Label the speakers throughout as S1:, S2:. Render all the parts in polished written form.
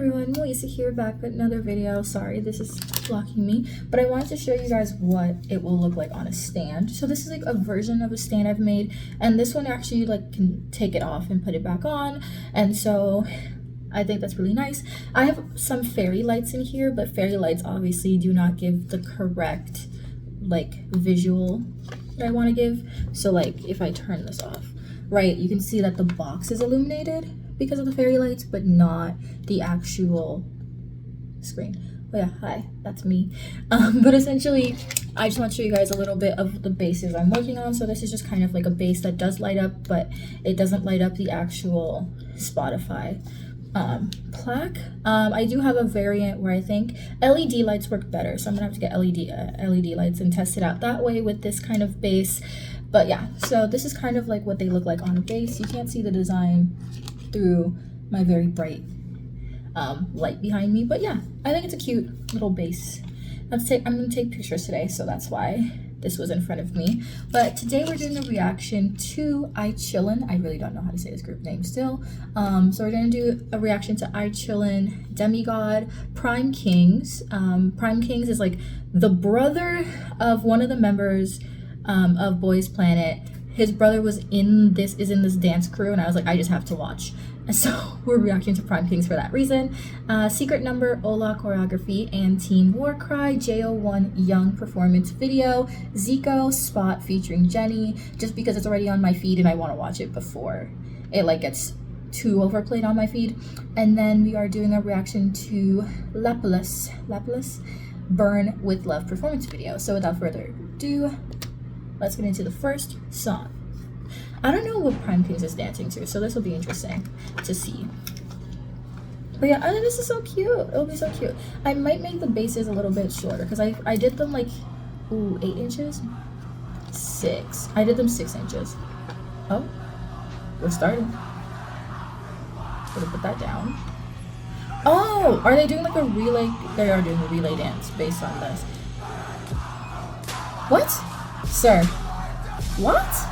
S1: everyone, Melissa here, back with another video. Sorry, this is blocking me, but I wanted to show you guys what it will look like on a stand. So this is like a version of a stand I've made, and this one actually like can take it off and put it back on, and so I think that's really nice. I have some fairy lights in here, but fairy lights obviously do not give the correct like visual that I want to give. So like if I turn this off, right, you can see that the box is illuminated because of the fairy lights, but not the actual screen. Oh yeah, hi, that's me. But essentially, I just want to show you guys a little bit of the bases I'm working on. So this is just kind of like a base that does light up, but it doesn't light up the actual Spotify plaque. I do have a variant where I think LED lights work better, so I'm gonna have to get LED lights and test it out that way with this kind of base. But yeah, so this is kind of like what they look like on a base. You can't see the design through my very bright light behind me, but yeah, I think it's a cute little base. I'm gonna take pictures today, so that's why this was in front of me. But today we're doing a reaction to Ichillin. I really don't know how to say this group name still. So we're gonna do a reaction to Ichillin Demigod, PRIMEKINGS. PRIMEKINGS is like the brother of one of the members of Boys Planet. His brother is in this dance crew, and I was like, I just have to watch. And so we're reacting to PRIMEKINGS for that reason. Secret Number, Hola choreography, and Team Warcry, JO1 Young performance video, Zico Spot featuring Jenny, just because it's already on my feed and I want to watch it before it like gets too overplayed on my feed. And then we are doing a reaction to Lapillus Burn with Love performance video. So without further ado, let's get into the first song. I don't know what PRIMEKINGS is dancing to, so this will be interesting to see. But yeah, I think this is so cute. It'll be so cute. I might make the bases a little bit shorter because I did them like, ooh, 8 inches? 6. I did them 6 inches. Oh, we're starting. Gonna put that down. Oh, are they doing like a relay? They are doing a relay dance based on this. What? Sir. What?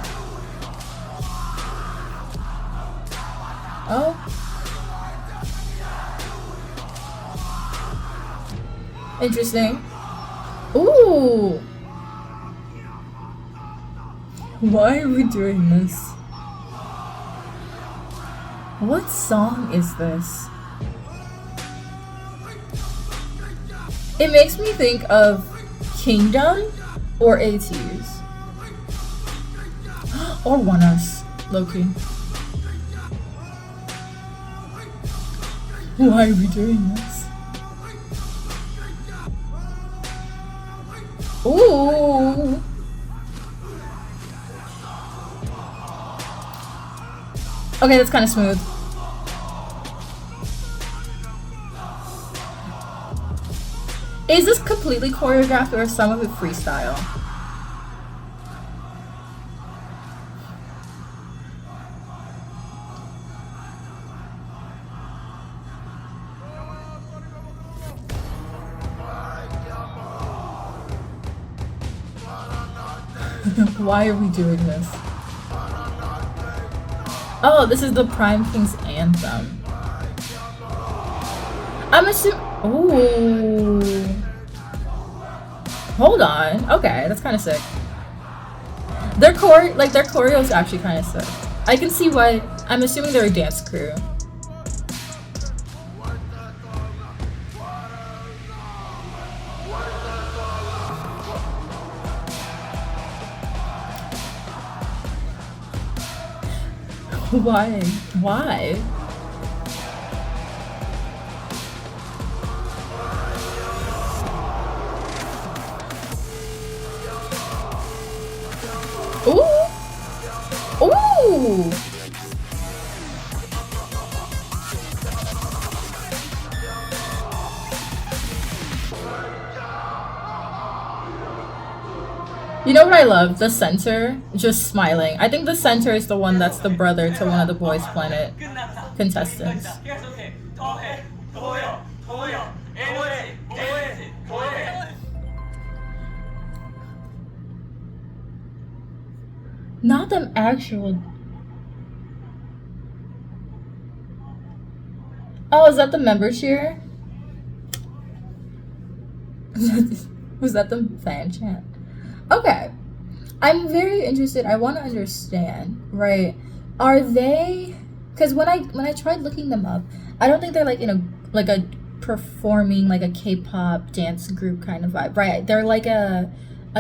S1: Oh. Interesting. Ooh. Why are we doing this? What song is this? It makes me think of Kingdom or ATs. Or One Us, low-key. Why are we doing this? Ooh! Okay, that's kind of smooth. Is this completely choreographed or is some of it freestyle? Why are we doing this? Oh, this is the PRIMEKINGS anthem. I'm assuming. Ooh. Hold on. Okay, that's kind of sick. Their choreo is actually kind of sick. I can see why. I'm assuming they're a dance crew. Why? Why? Ooh! Ooh! You know what I love? The center just smiling. I think the center is the one that's the brother to one of the Boys Planet contestants. Not them actual. Oh, is that the member cheer? Was that the fan chant? Okay. I'm very interested. I want to understand, right? Are they, because when I tried looking them up, I don't think they're like in a performing like a K-pop dance group kind of vibe, right? They're like a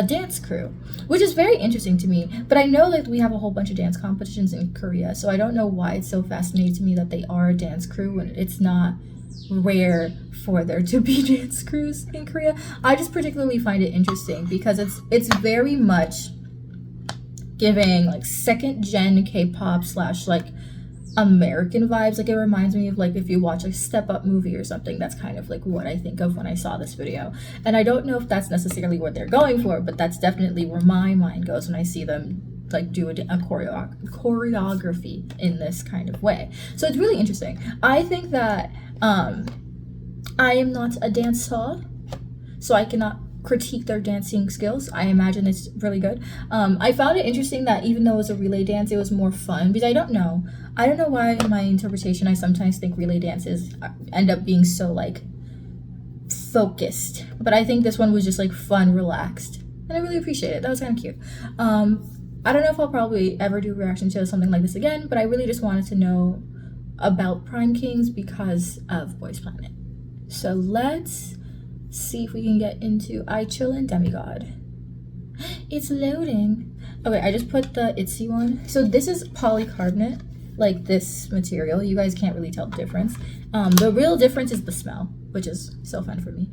S1: dance crew, which is very interesting to me. But I know that we have a whole bunch of dance competitions in Korea, so I don't know why it's so fascinating to me that they are a dance crew when it's not rare for there to be dance crews in Korea. I just particularly find it interesting because it's very much giving like second gen K-pop slash like American vibes. Like it reminds me of like if you watch a Step Up movie or something. That's kind of like what I think of when I saw this video. And I don't know if that's necessarily what they're going for, but that's definitely where my mind goes when I see them like do a choreography in this kind of way. So it's really interesting. I think that I am not a dancer, so I cannot critique their dancing skills. I imagine it's really good. I found it interesting that even though it was a relay dance, it was more fun because I don't know why in my interpretation I sometimes think relay dances end up being so like focused, but I think this one was just like fun, relaxed, and I really appreciate it. That was kind of cute. I don't know if I'll probably ever do a reaction to something like this again, but I really just wanted to know about PRIMEKINGS because of Boys Planet. So let's see if we can get into Ichillin Demigod. It's loading. Okay, I just put the Itsy one. So this is polycarbonate, like this material. You guys can't really tell the difference. The real difference is the smell, which is so fun for me.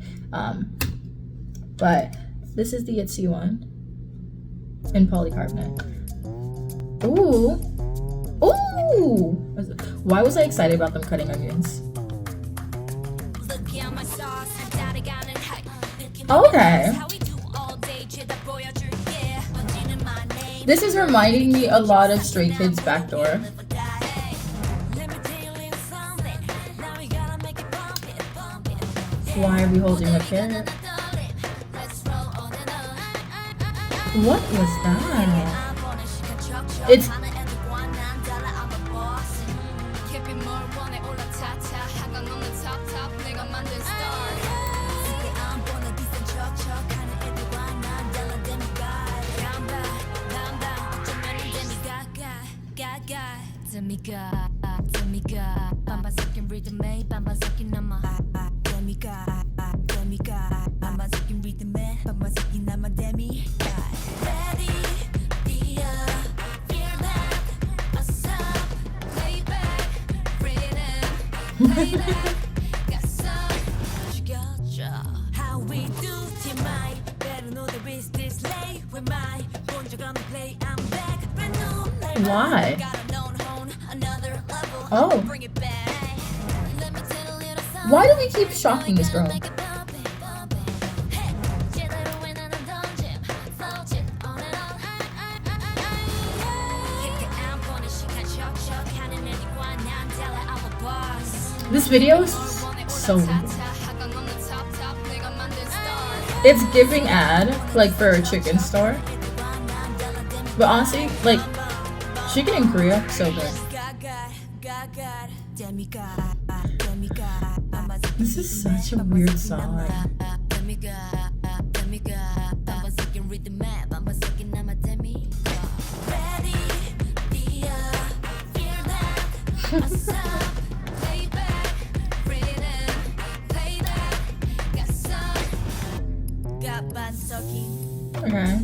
S1: But this is the Itsy one in polycarbonate. Ooh. Ooh! Why was I excited about them cutting onions? Okay. This is reminding me a lot of Stray Kids Backdoor. Why are we holding a carrot? What was that? It's... Why? Oh. Why do we keep shocking this girl? This video is so weird. It's giving ad, like for a chicken store. But honestly, like, chicken in Korea, so good. This is such a weird song. Okay.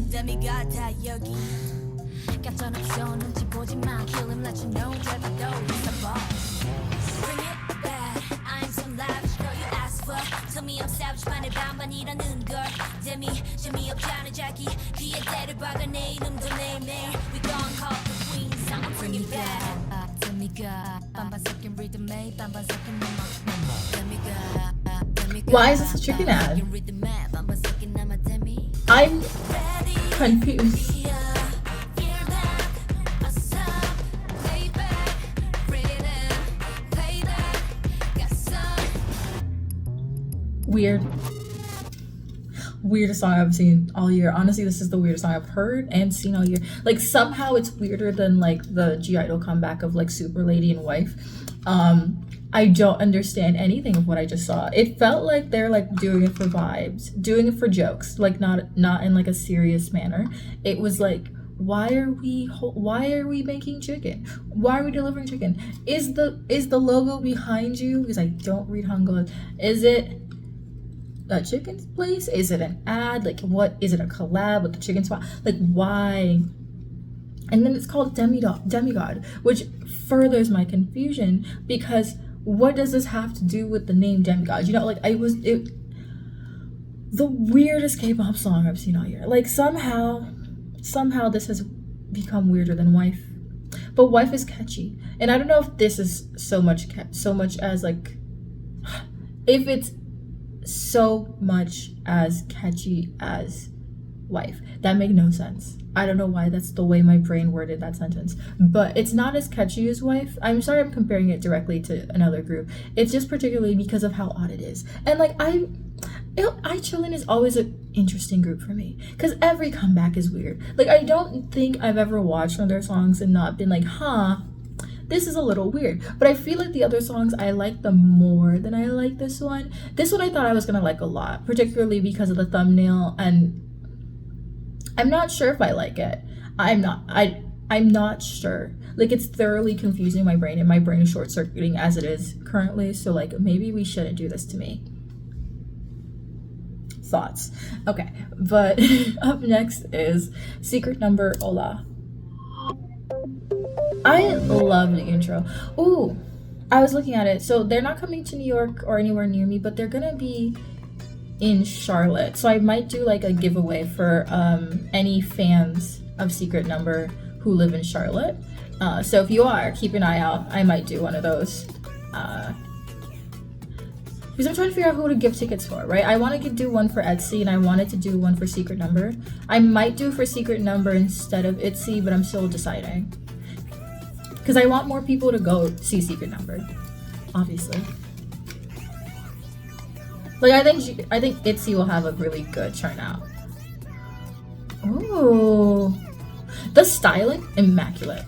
S1: Why is this a chicken ad? I'm confused. Weird. Weirdest song I've seen all year. Honestly, this is the weirdest song I've heard and seen all year. Like, somehow it's weirder than like the G Idol comeback of like Super Lady and Wife. I don't understand anything of what I just saw. It felt like they're like doing it for vibes, doing it for jokes, like not in like a serious manner. It was like, why are we making chicken? Why are we delivering chicken? Is the logo behind you? Because I don't read Hangul. Is it a chicken place? Is it an ad? Like, what is it, a collab with the chicken spot? Like, why? And then it's called Demigod, which furthers my confusion, because what does this have to do with the name Demigod? You know, like, the weirdest K-pop song I've seen all year. Like, somehow this has become weirder than Wife. But Wife is catchy. And I don't know if this is so much as like, if it's so much as catchy as Wife. That made no sense. I don't know why that's the way my brain worded that sentence. But it's not as catchy as Wife. I'm sorry I'm comparing it directly to another group. It's just particularly because of how odd it is. And like, Ichillin is always an interesting group for me, because every comeback is weird. Like, I don't think I've ever watched one of their songs and not been like, this is a little weird. But I feel like the other songs I like them more than I like this one. This one I thought I was gonna like a lot, particularly because of the thumbnail, and I'm not sure if I like it. I'm not sure. Like, it's thoroughly confusing my brain, and my brain is short-circuiting as it is currently, so like, maybe we shouldn't do this to me. Thoughts. Okay, but up next is Secret Number Hola. I love the intro. Ooh, I was looking at it. So they're not coming to New York or anywhere near me, but they're gonna be in Charlotte. So I might do like a giveaway for any fans of Secret Number who live in Charlotte. So if you are, keep an eye out. I might do one of those. Because I'm trying to figure out who to give tickets for, right? I want to do one for Etsy, and I wanted to do one for Secret Number. I might do for Secret Number instead of Etsy, but I'm still deciding. Because I want more people to go see Secret Number, obviously. Like, I think Etsy will have a really good turnout. Ooh. The styling, immaculate.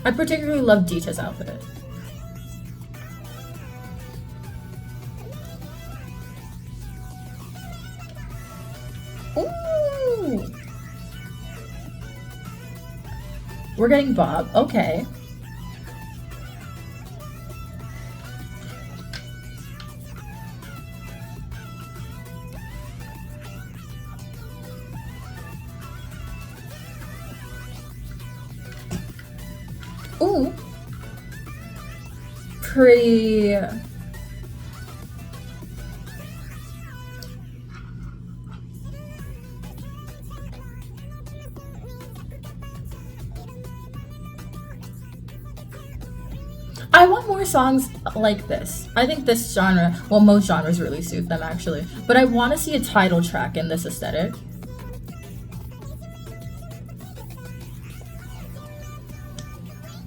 S1: I particularly love Dita's outfit. Ooh. We're getting Bob. Okay. Ooh. Pretty. I want more songs like this. I think this genre, well, most genres really suit them actually, but I want to see a title track in this aesthetic.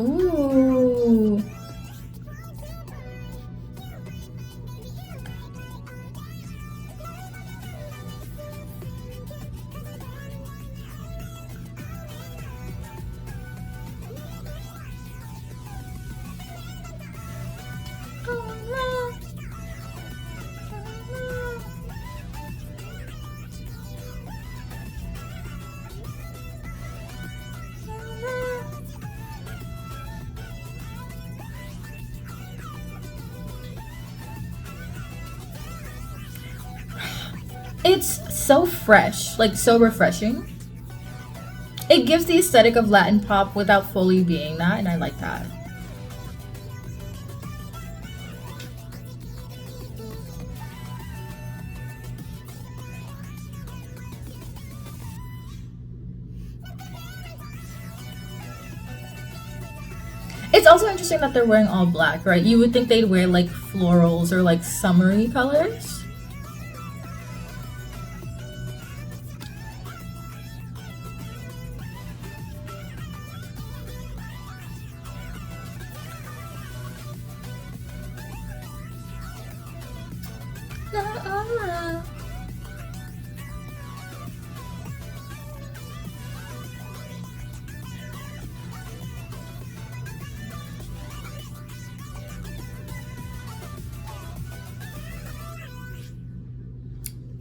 S1: Ooh. It's so fresh, like so refreshing. It gives the aesthetic of Latin pop without fully being that, and I like that. It's also interesting that they're wearing all black, right? You would think they'd wear like florals or like summery colors.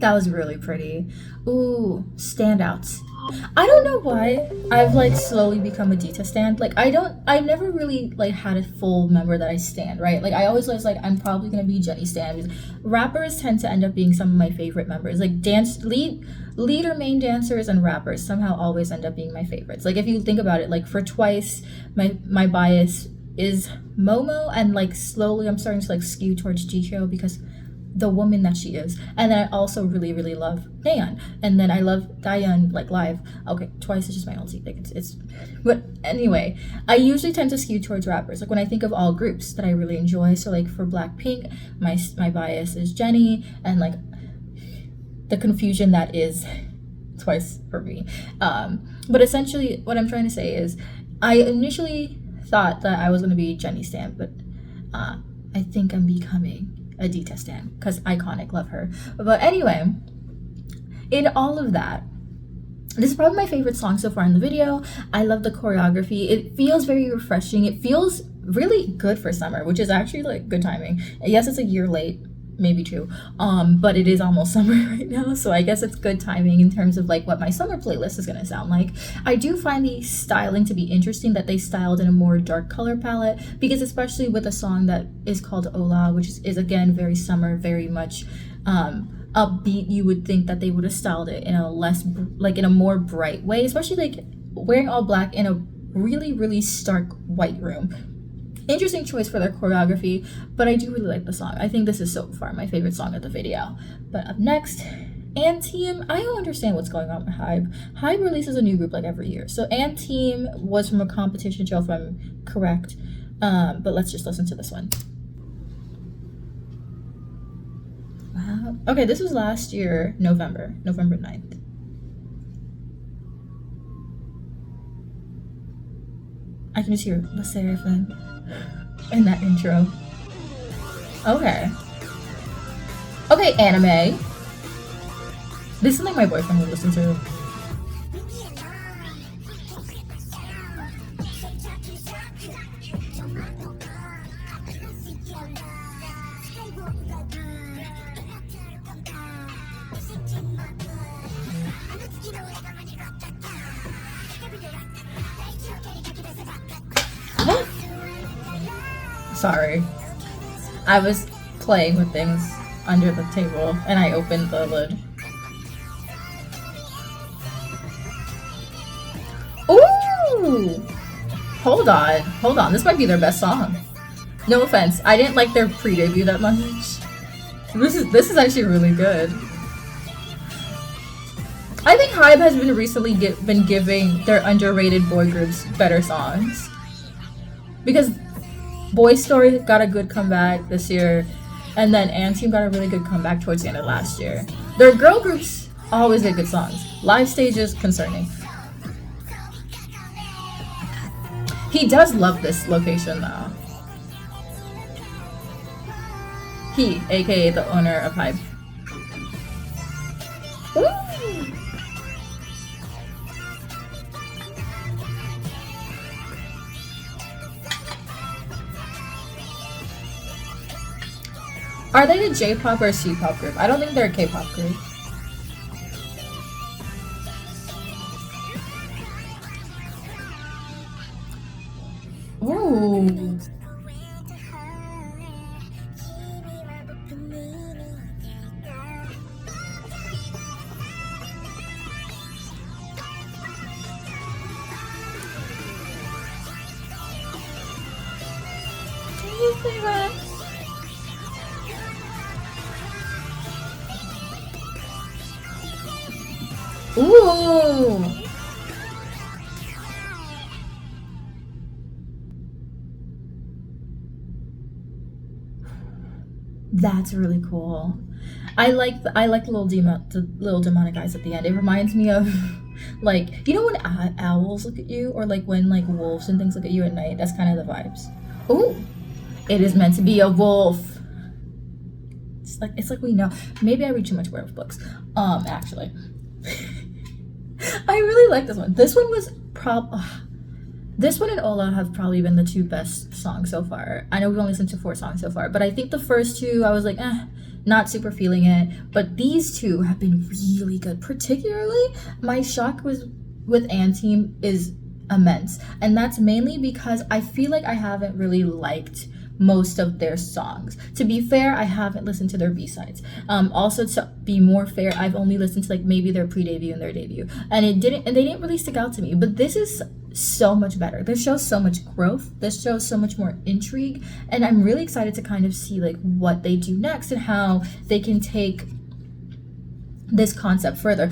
S1: That was really pretty. Ooh, standouts. I don't know why I've like slowly become a Dita stan. Like I've never really like had a full member that I stan, right? Like I always was like, I'm probably gonna be Jenny stan, because rappers tend to end up being some of my favorite members. Like lead or main dancers and rappers somehow always end up being my favorites. Like if you think about it, like for Twice, my bias is Momo, and like slowly I'm starting to like skew towards Zico because the woman that she is. And then I also really really love Dayan, and then I love Dayan like live. Okay, Twice is just my ulti. Like it's but anyway, I usually tend to skew towards rappers like when I think of all groups that I really enjoy. So like for Blackpink, my bias is Jenny, and like the confusion that is Twice for me. But essentially what I'm trying to say is I initially thought that I was going to be Jenny stan, but I think I'm becoming a Dita stan because iconic, love her. But anyway, in all of that, this is probably my favorite song so far in the video. I love the choreography. It feels very refreshing. It feels really good for summer, which is actually like good timing. Yes, it's a year late, maybe two, but it is almost summer right now, so I guess it's good timing in terms of like what my summer playlist is gonna sound like. I do find the styling to be interesting, that they styled in a more dark color palette, because especially with a song that is called Hola, which is again very summer, very much upbeat, you would think that they would have styled it in a less like in a more bright way, especially like wearing all black in a really really stark white room. Interesting choice for their choreography, but I do really like the song. I think this is so far my favorite song of the video. But up next, Team. I don't understand what's going on with Hybe. Hybe releases a new group like every year. So Team was from a competition show, if I'm correct. But let's just listen to this one. Wow. Okay, this was last year, November 9th. I can just hear the seraphim in that intro. Okay, anime. This is something my boyfriend would listen to. Sorry, I was playing with things under the table and I opened the lid. Ooh! Hold on, this might be their best song. No offense, I didn't like their pre-debut that much. This is actually really good. I think Hybe has been recently been giving their underrated boy groups better songs, because Boy Story got a good comeback this year, and then Team got a really good comeback towards the end of last year. Their girl groups always get good songs. Live stages, concerning. He does love this location though. He, aka the owner of Hybe. Ooh. Are they a J-pop or a C-pop group? I don't think they're a K-pop group. Ooh. Can you say that? Ooh! That's really cool. I like the little demonic eyes at the end. It reminds me of like, you know when owls look at you, or like when like wolves and things look at you at night. That's kind of the vibes. Ooh! It is meant to be a wolf. It's like we know. Maybe I read too much werewolf books. Actually. I really like this one. This one was this one and Hola have probably been the two best songs so far. I know we've only listened to 4 songs so far, but I think the first two I was like, not super feeling it. But these two have been really good. Particularly, my shock was with Anteam is immense, and that's mainly because I feel like I haven't really liked most of their songs. To be fair, I haven't listened to their B-sides. Also, to be more fair, I've only listened to like maybe their pre-debut and their debut, and they didn't really stick out to me. But this is so much better. This shows so much growth. This shows so much more intrigue, and I'm really excited to kind of see like what they do next and how they can take this concept further.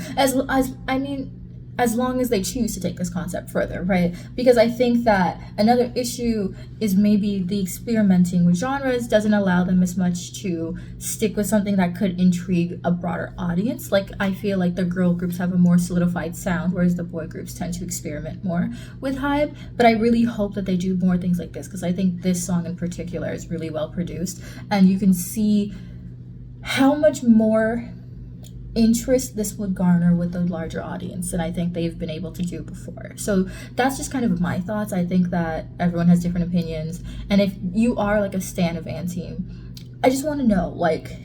S1: As long as they choose to take this concept further, right? Because I think that another issue is maybe the experimenting with genres doesn't allow them as much to stick with something that could intrigue a broader audience. Like, I feel like the girl groups have a more solidified sound, whereas the boy groups tend to experiment more with hype. But I really hope that they do more things like this, because I think this song in particular is really well produced, and you can see how much more interest this would garner with a larger audience than I think they've been able to do before. So that's just kind of my thoughts. I think that everyone has different opinions, and if you are like a stan of Anteam, I just want to know like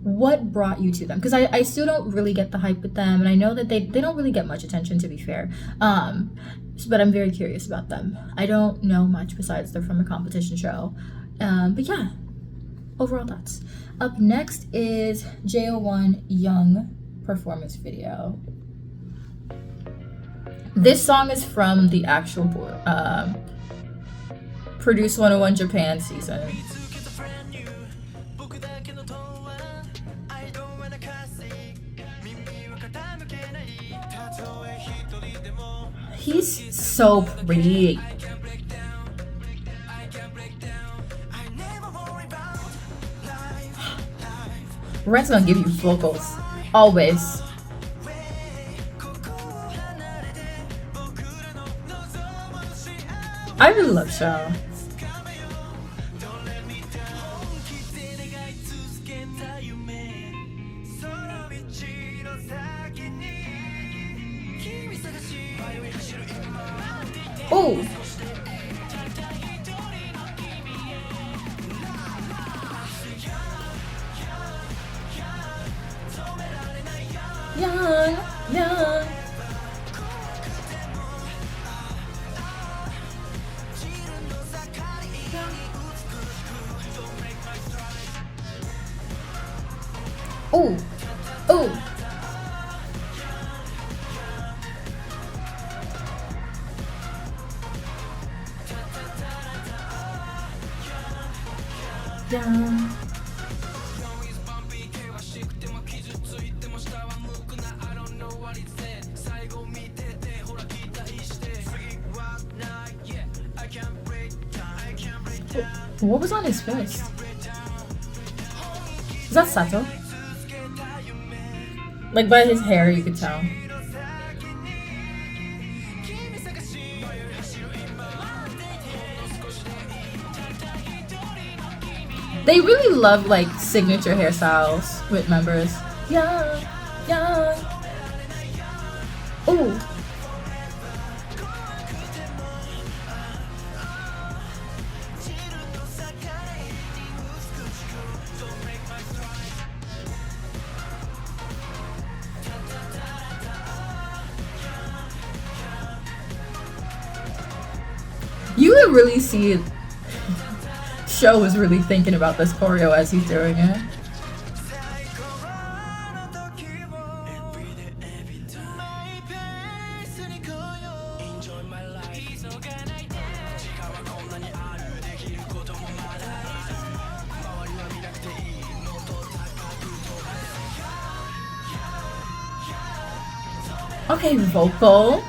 S1: what brought you to them, because I still don't really get the hype with them, and I know that they don't really get much attention, to be fair, but I'm very curious about them. I don't know much besides they're from a competition show, but yeah, overall thoughts. Up next is JO1 Young performance video. This song is from the actual Produce 101 Japan season. He's so pretty. Rent's gonna give you vocals, always. I really love Shao. Oh. Young. Oh. Yeah. What was on his face? Is that Sato? Like by his hair, you could tell. They really love like signature hairstyles with members. Yeah. Oh. You could really see it. Sho is really thinking about this choreo as he's doing it. Okay, vocal.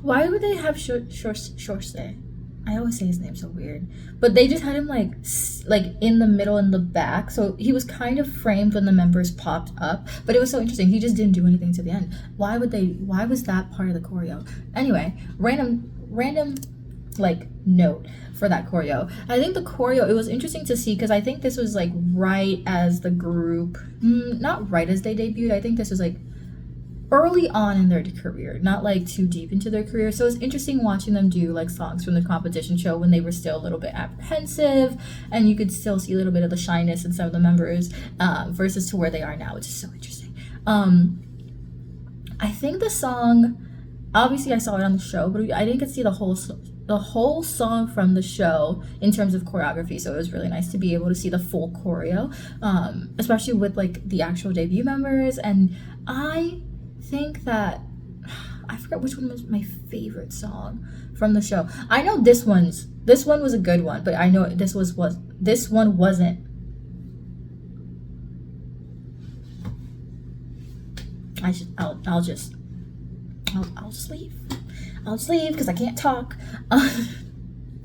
S1: Why would they have short stay? I always say his name so weird, but they just had him like in the middle in the back, so he was kind of framed when the members popped up. But it was so interesting. He just didn't do anything to the end. Why was that part of the choreo? Anyway, random like note for that choreo. I think the choreo, it was interesting to see because I think this was like right as the group, not right as they debuted. I think this was like early on in their career, not like too deep into their career. So it's interesting watching them do like songs from the competition show when they were still a little bit apprehensive, and you could still see a little bit of the shyness in some of the members, versus to where they are now, which is so interesting. I think the song, obviously I saw it on the show, but I didn't get to see the whole song from the show in terms of choreography, so it was really nice to be able to see the full choreo, especially with like the actual debut members. And I think that I forgot which one was my favorite song from the show. I know this one was a good one, but I know this one wasn't. I'll just leave. I'll just leave because I can't talk.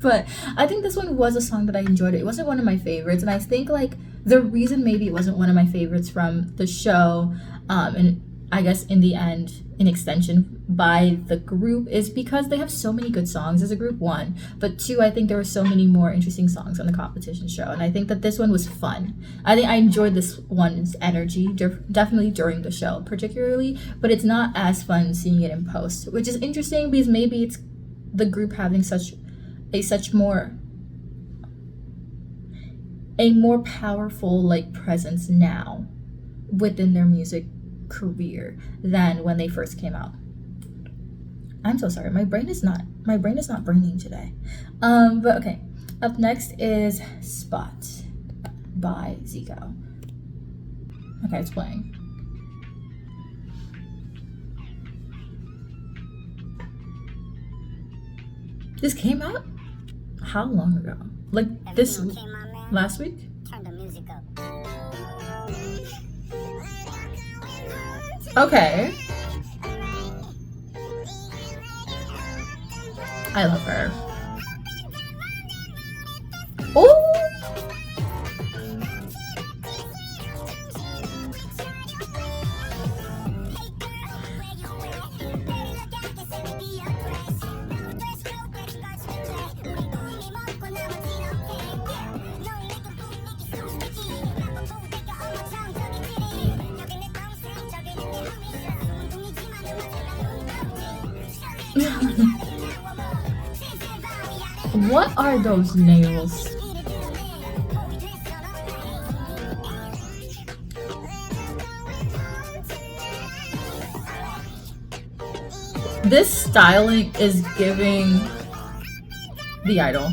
S1: But I think this one was a song that I enjoyed. It wasn't one of my favorites, and I think like the reason maybe it wasn't one of my favorites from the show, and I guess in the end, in extension by the group, is because they have so many good songs as a group, one. But two, I think there were so many more interesting songs on the competition show. And I think that this one was fun. I think I enjoyed this one's energy, definitely during the show, particularly. But it's not as fun seeing it in post, which is interesting because maybe it's the group having a more powerful like presence now within their music career than when they first came out. I'm so sorry, my brain is not braining today. But okay, up next is Spot by Zico. Okay, it's playing. This came out how long ago? Like this last week?
S2: Turn the music up.
S1: Okay. I love her. Oh! What are those nails? This styling is giving The Idol.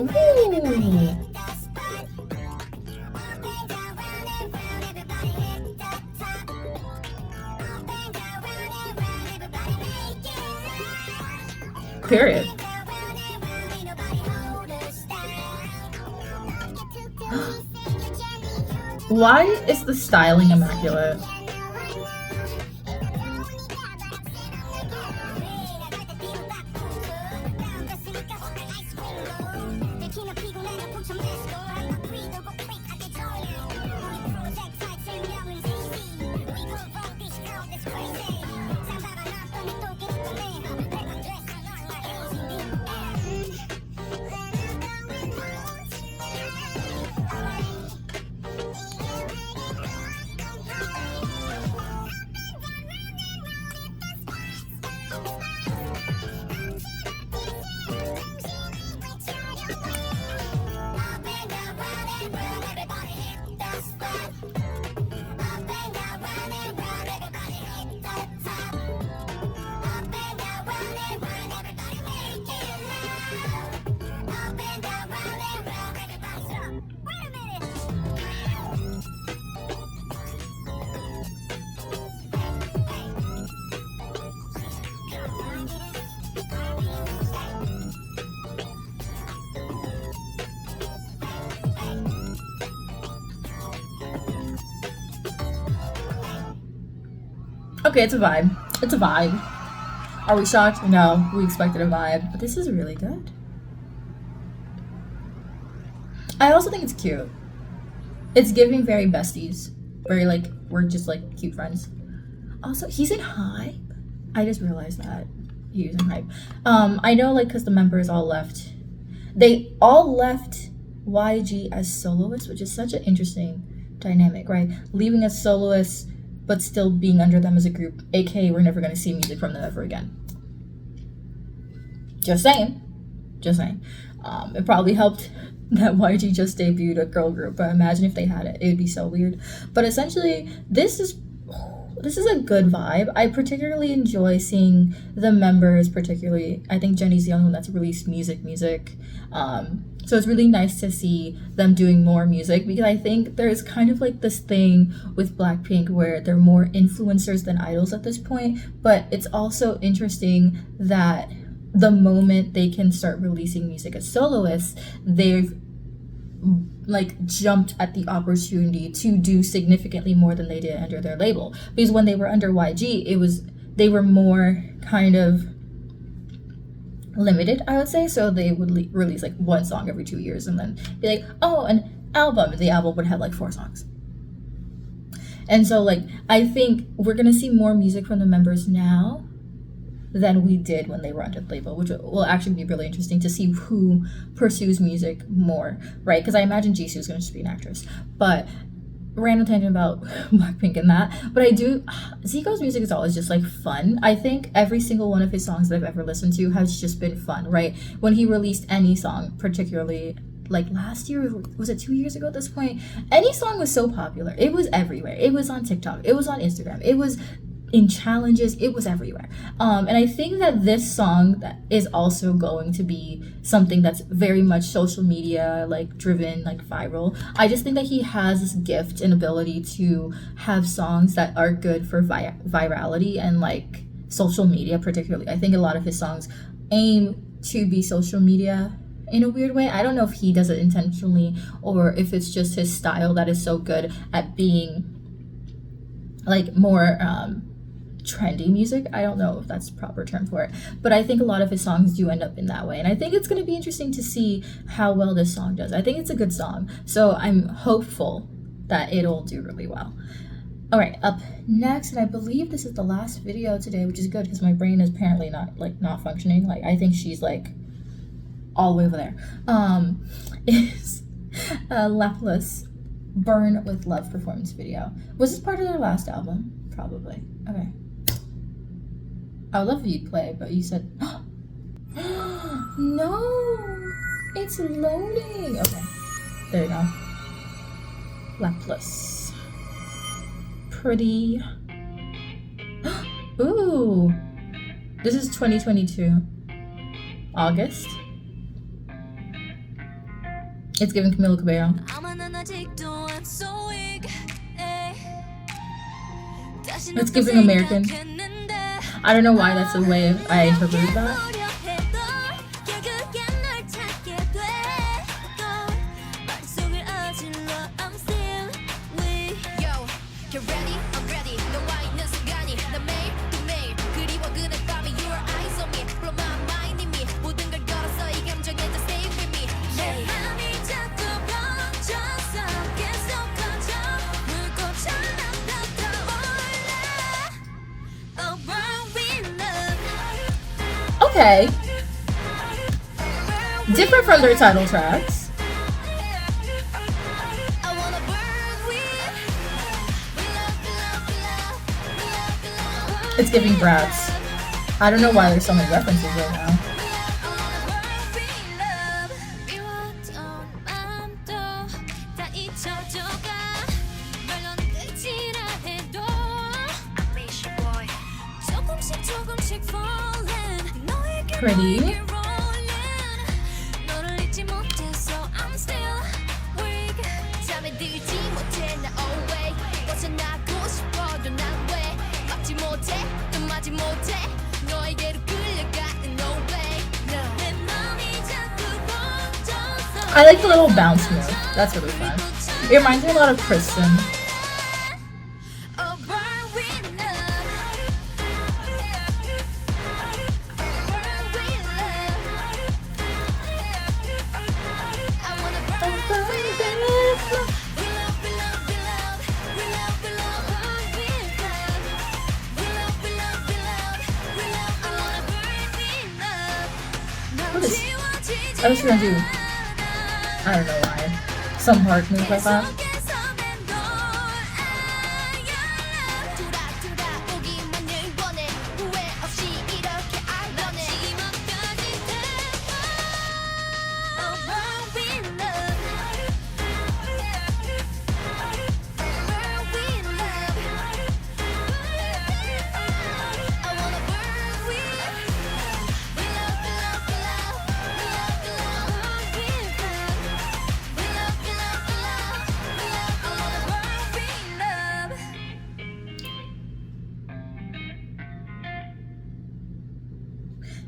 S1: Ooh. Period. Why is the styling immaculate? Okay, it's a vibe. It's a vibe. Are we shocked? No, we expected a vibe. But this is really good. I also think it's cute. It's giving very besties. Very like, we're just like cute friends. Also, he's in Hype. I just realized that. He was in Hype. I know like because the members all left. They all left YG as soloists, which is such an interesting dynamic, right? Leaving as soloists, but still being under them as a group. AKA, we're never going to see music from them ever again. Just saying. Just saying. It probably helped that YG just debuted a girl group, but imagine if they had it. It would be so weird. But essentially, this is a good vibe. I particularly enjoy seeing the members, particularly, I think Jennie's the only one that's released music. So it's really nice to see them doing more music, because I think there's kind of like this thing with Blackpink where they're more influencers than idols at this point, but it's also interesting that the moment they can start releasing music as soloists, they've like jumped at the opportunity to do significantly more than they did under their label. Because when they were under YG, they were more kind of limited, I would say. So they would release like one song every 2 years and then be like, oh, an album. And the album would have like 4 songs. And so like I think we're gonna see more music from the members now than we did when they were under the label, which will actually be really interesting to see who pursues music more, right? Because I imagine Jisoo is going to just be an actress. But random tangent about Blackpink and that. But Zico's music is always just like fun. I think every single one of his songs that I've ever listened to has just been fun, right? When he released any song, particularly like last year, was it 2 years ago at this point? Any song was so popular. It was everywhere. It was on TikTok. It was on Instagram. It was in challenges. It was everywhere. And I think that this song that is also going to be something that's very much social media like driven, like viral. I just think that he has this gift and ability to have songs that are good for virality and like social media particularly. I think a lot of his songs aim to be social media in a weird way. I don't know if he does it intentionally or if it's just his style that is so good at being like more trendy music. I don't know if that's the proper term for it, but I think a lot of his songs do end up in that way, and I think it's going to be interesting to see how well this song does. I think it's a good song, so I'm hopeful that it'll do really well. All right, up next, and I believe this is the last video today, which is good because my brain is apparently not functioning. Like I think she's like all the way over there. Is Lapillus Burn with Love performance video. Was this part of their last album? Probably. Okay. I would love if you'd play, but you said no, it's loading. Okay, there you go. Lapillus, pretty. Ooh, this is 2022 August. It's giving Camila Cabello. It's giving American. I don't know why that's the way I interpreted that. Okay. Different from their title tracks. It's giving Bratz. I don't know why there's so many references right now. Pretty. I like the little bounce move. That's really fun. It reminds me a lot of Kristen. I was gonna do, I don't know why, some heart move like that.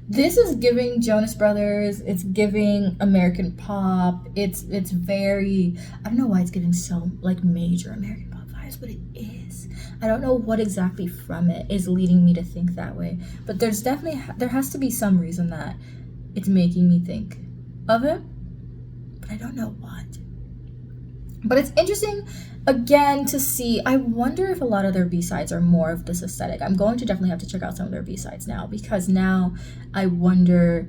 S1: This is giving Jonas Brothers, it's giving American pop, it's very, I don't know why it's giving so like major American pop vibes, but it is. I don't know what exactly from it is leading me to think that way, but there has to be some reason that it's making me think of it, but I don't know what. But it's interesting, again, to see. I wonder if a lot of their B-sides are more of this aesthetic. I'm going to definitely have to check out some of their B-sides now, because now I wonder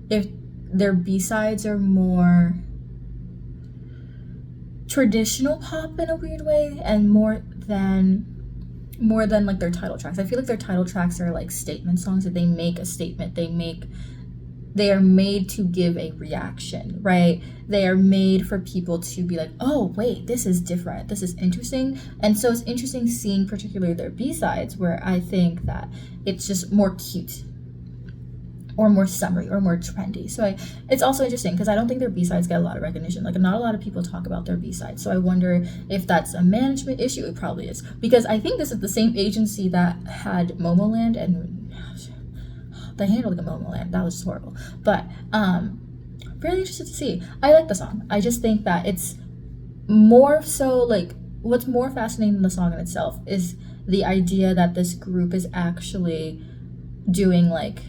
S1: if their B-sides are more traditional pop in a weird way, and more than like their title tracks. I feel like their title tracks are like statement songs, that they make a statement. They are made to give a reaction, right? They are made for people to be like, oh, wait, this is different. This is interesting. And so it's interesting seeing particularly their B-sides, where I think that it's just more cute or more summery or more trendy. So it's also interesting because I don't think their B-sides get a lot of recognition. Like, not a lot of people talk about their B-sides. So I wonder if that's a management issue. It probably is. Because I think this is the same agency that had Momoland, and they handled like a Momoland. That was just horrible. But really interested to see. I like the song. I just think that it's more so like, what's more fascinating than the song in itself is the idea that this group is actually doing like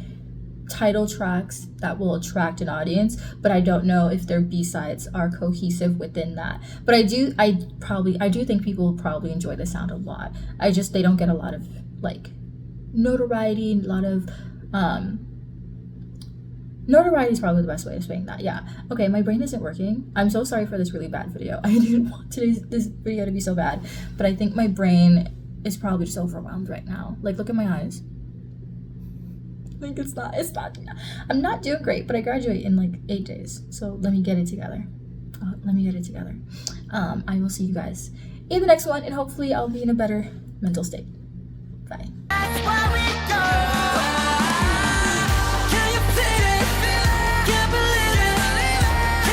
S1: title tracks that will attract an audience, but I don't know if their B-sides are cohesive within that. But I do think people will probably enjoy the sound a lot. They don't get a lot of like notoriety, a lot of notoriety is probably the best way of saying that. Yeah. Okay, my brain isn't working. I'm so sorry for this really bad video. I didn't want this video to be so bad, but I think my brain is probably just overwhelmed right now. Like, look at my eyes. Like, it's not, I'm not doing great, but I graduate in like 8 days. So let me get it together. I will see you guys in the next one, and hopefully I'll be in a better mental state. Bye.